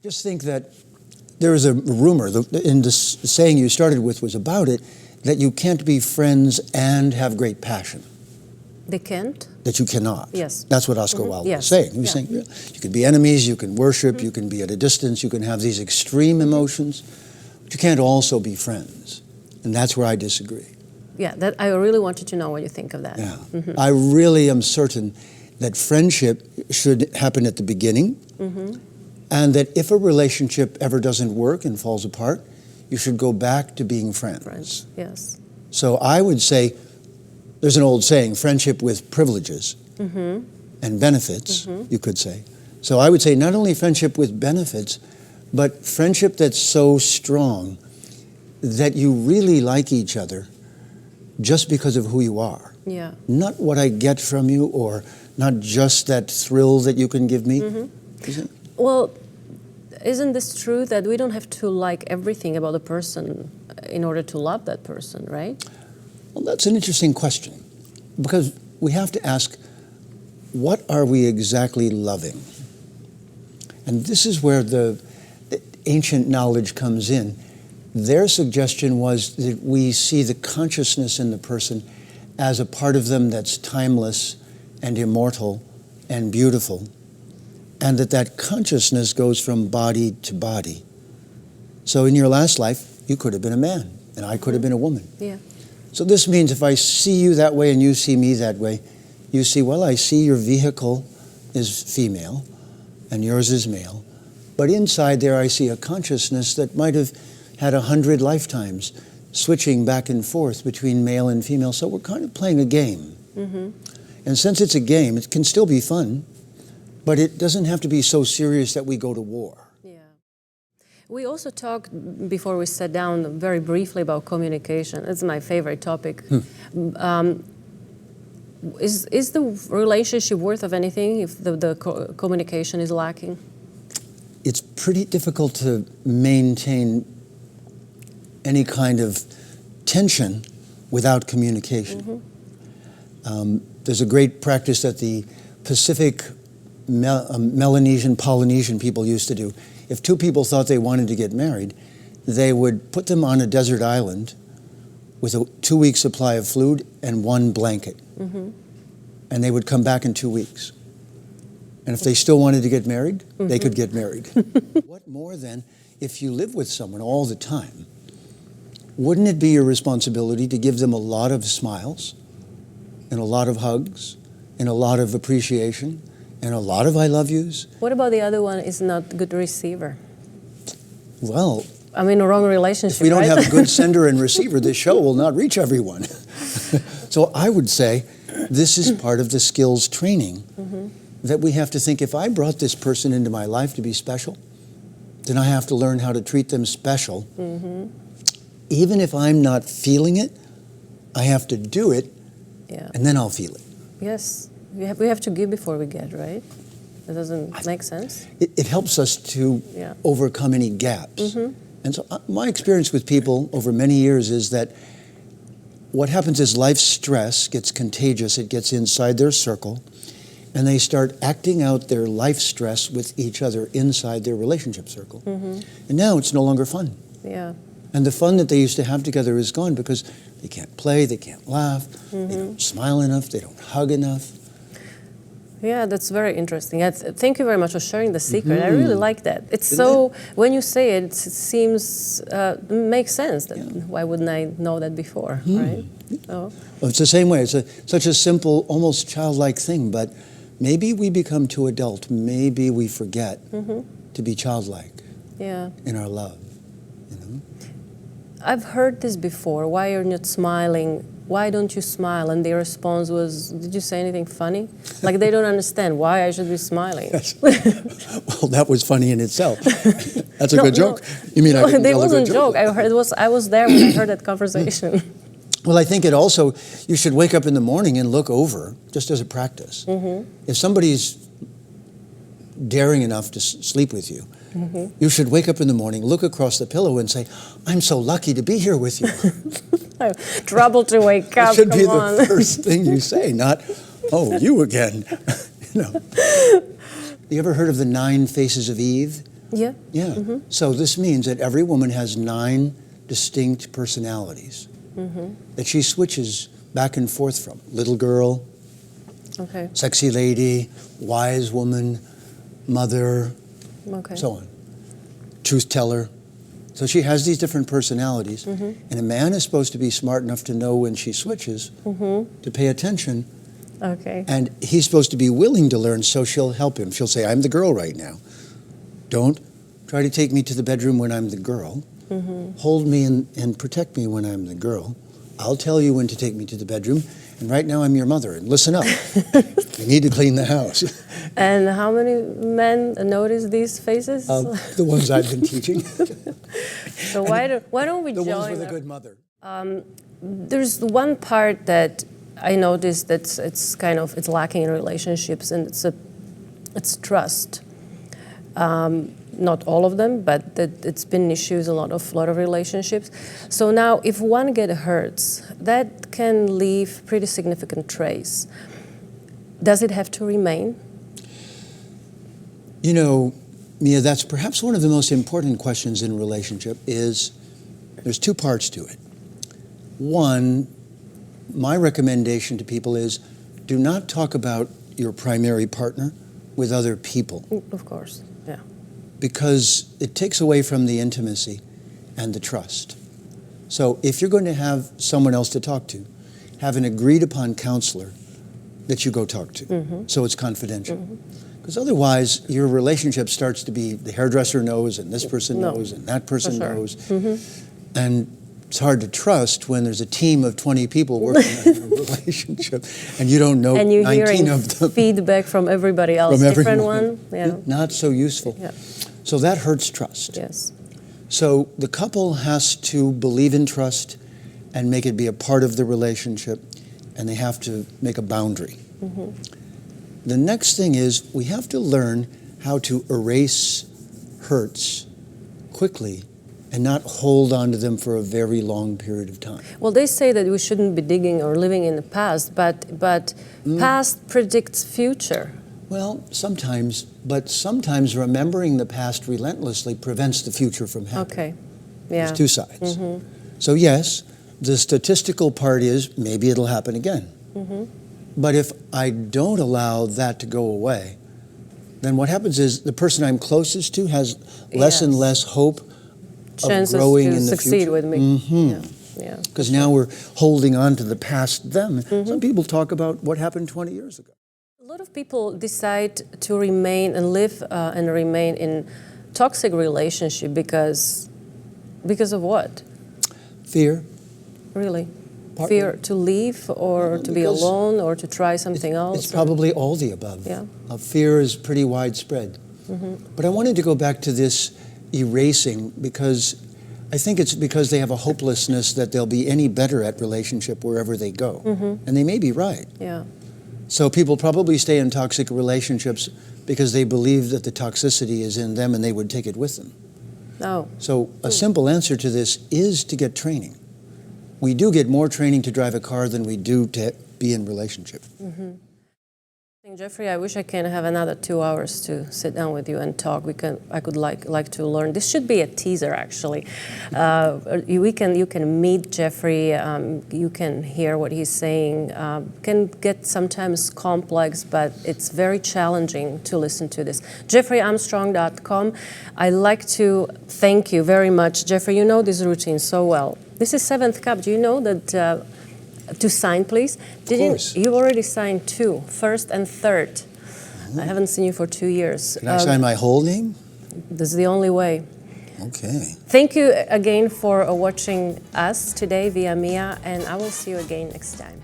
Just think that there is a rumor, in the saying you started with was about it, that you can't be friends and have great passion. They can't? That you cannot. Yes. That's what Oscar Wilde was saying. He was saying, you can be enemies, you can worship, you can be at a distance, you can have these extreme emotions, but you can't also be friends. And that's where I disagree. Yeah, that I really wanted to know what you think of that. Yeah. I really am certain that friendship should happen at the beginning, and that if a relationship ever doesn't work and falls apart, you should go back to being friends. Yes. So I would say, there's an old saying, friendship with privileges and benefits, you could say. So I would say not only friendship with benefits, but friendship that's so strong that you really like each other just because of who you are. Yeah. Not what I get from you, or not just that thrill that you can give me. Well, isn't this true that we don't have to like everything about a person in order to love that person, right? Well, that's an interesting question, because we have to ask, what are we exactly loving? And this is where the ancient knowledge comes in. Their suggestion was that we see the consciousness in the person as a part of them that's timeless and immortal and beautiful, and that consciousness goes from body to body. So in your last life, you could have been a man, and I could have been a woman. Yeah. So this means if I see you that way and you see me that way, you see, well, I see your vehicle is female and yours is male, but inside there I see a consciousness that might have had 100 lifetimes switching back and forth between male and female. So we're kind of playing a game. And since it's a game, it can still be fun, but it doesn't have to be so serious that we go to war. We also talked, before we sat down, very briefly about communication. It's my favorite topic. Is the relationship worth of anything if the communication is lacking? It's pretty difficult to maintain any kind of tension without communication. There's a great practice that the Pacific Melanesian, Polynesian people used to do. If two people thought they wanted to get married, they would put them on a desert island with a 2-week supply of food and 1 blanket. And they would come back in 2 weeks. And if they still wanted to get married, they could get married. What more than if you live with someone all the time, wouldn't it be your responsibility to give them a lot of smiles and a lot of hugs and a lot of appreciation and a lot of I love yous? What about the other one is not a good receiver? Well, I mean, a wrong relationship, if we don't right? have a good sender and receiver, this show will not reach everyone. So I would say this is part of the skills training, that we have to think, if I brought this person into my life to be special, then I have to learn how to treat them special. Even if I'm not feeling it, I have to do it, and then I'll feel it. Yes. We have to give before we get, right? That doesn't make sense? It helps us to overcome any gaps. And so my experience with people over many years is that what happens is life stress gets contagious. It gets inside their circle, and they start acting out their life stress with each other inside their relationship circle. And now it's no longer fun. And the fun that they used to have together is gone because they can't play, they can't laugh, they don't smile enough, they don't hug enough. Yeah, that's very interesting. Thank you very much for sharing the secret. I really like that. It's when you say it, it seems, makes sense. Why wouldn't I know that before, right? Well, it's the same way. It's such a simple, almost childlike thing, but maybe we become too adult. Maybe we forget to be childlike in our love. I've heard this before. Why are you not smiling? Why don't you smile? And their response was, did you say anything funny? Like they don't understand why I should be smiling. Yes. Well, that was funny in itself. That's a good joke. You mean I didn't tell a good joke? I was there when I heard that conversation. Well, I think it also, you should wake up in the morning and look over, just as a practice. If somebody's daring enough to sleep with you, you should wake up in the morning, look across the pillow and say, I'm so lucky to be here with you. Trouble to wake up, It should be the first thing you say, not, oh, you again. You ever heard of the 9 faces of Eve? Yeah. Yeah. So this means that every woman has 9 distinct personalities that she switches back and forth from. Little girl, Okay. sexy lady, wise woman, mother, Okay. so on. Truth teller. So she has these different personalities, and a man is supposed to be smart enough to know when she switches, to pay attention, Okay. and he's supposed to be willing to learn, so she'll help him. She'll say, I'm the girl right now. Don't try to take me to the bedroom when I'm the girl. Hold me and protect me when I'm the girl. I'll tell you when to take me to the bedroom, and right now I'm your mother, and listen up. You need to clean the house. And how many men notice these faces? The ones I've been teaching. So why don't we The join ones with a up? good mother. There's one part that I noticed that's it's lacking in relationships, and it's trust. Not all of them, but it's been issues in a lot of relationships. So now, if one gets hurt, that can leave pretty significant trace. Does it have to remain? You know, Mia, that's perhaps one of the most important questions in a relationship. There's 2 parts to it. One, my recommendation to people is do not talk about your primary partner with other people. Of course, yeah. Because it takes away from the intimacy and the trust. So if you're going to have someone else to talk to, have an agreed upon counselor that you go talk to, so it's confidential. Because otherwise, your relationship starts to be the hairdresser knows, and this person knows, and that person knows. And it's hard to trust when there's a team of 20 people working on a relationship, and you don't know and you're 19 hearing of them. feedback from everybody else, From different everyone. one. Yeah. Not so useful. Yeah. So that hurts trust. Yes. So the couple has to believe in trust and make it be a part of the relationship, and they have to make a boundary. The next thing is we have to learn how to erase hurts quickly and not hold on to them for a very long period of time. Well, they say that we shouldn't be digging or living in the past, but past predicts future. Well, sometimes, but sometimes remembering the past relentlessly prevents the future from happening. Okay. Yeah. There's 2 sides. So yes, the statistical part is maybe it'll happen again. But if I don't allow that to go away, then what happens is the person I'm closest to has less and less hope Chances of growing to in the succeed future. with me. Yeah. Because now we're holding on to the past them. Some people talk about what happened 20 years ago. A lot of people decide to remain and live and remain in toxic relationship because of what? Fear. Really? Partly. Fear to leave or to be because alone or to try something else? It's probably all the above. Yeah. Fear is pretty widespread. But I wanted to go back to this erasing because I think it's because they have a hopelessness that they'll be any better at relationship wherever they go. And they may be right. Yeah. So people probably stay in toxic relationships because they believe that the toxicity is in them and they would take it with them. Oh. So a simple answer to this is to get training. We do get more training to drive a car than we do to be in relationship. Jeffrey, I wish I can have another 2 hours to sit down with you and talk. I could like to learn. This should be a teaser, actually. You can meet Jeffrey. You can hear what he's saying. Can get sometimes complex, but it's very challenging to listen to this. JEFFREYARMSTRONG.com. I'd like to thank you very much, Jeffrey. You know this routine so well. This is 7th cup. Do you know that? To sign, please. Of course. You already signed 2, 1st and 3rd. I haven't seen you for 2 years. Can I sign my whole name? This is the only way. Okay. Thank you again for watching us today via Mia, and I will see you again next time.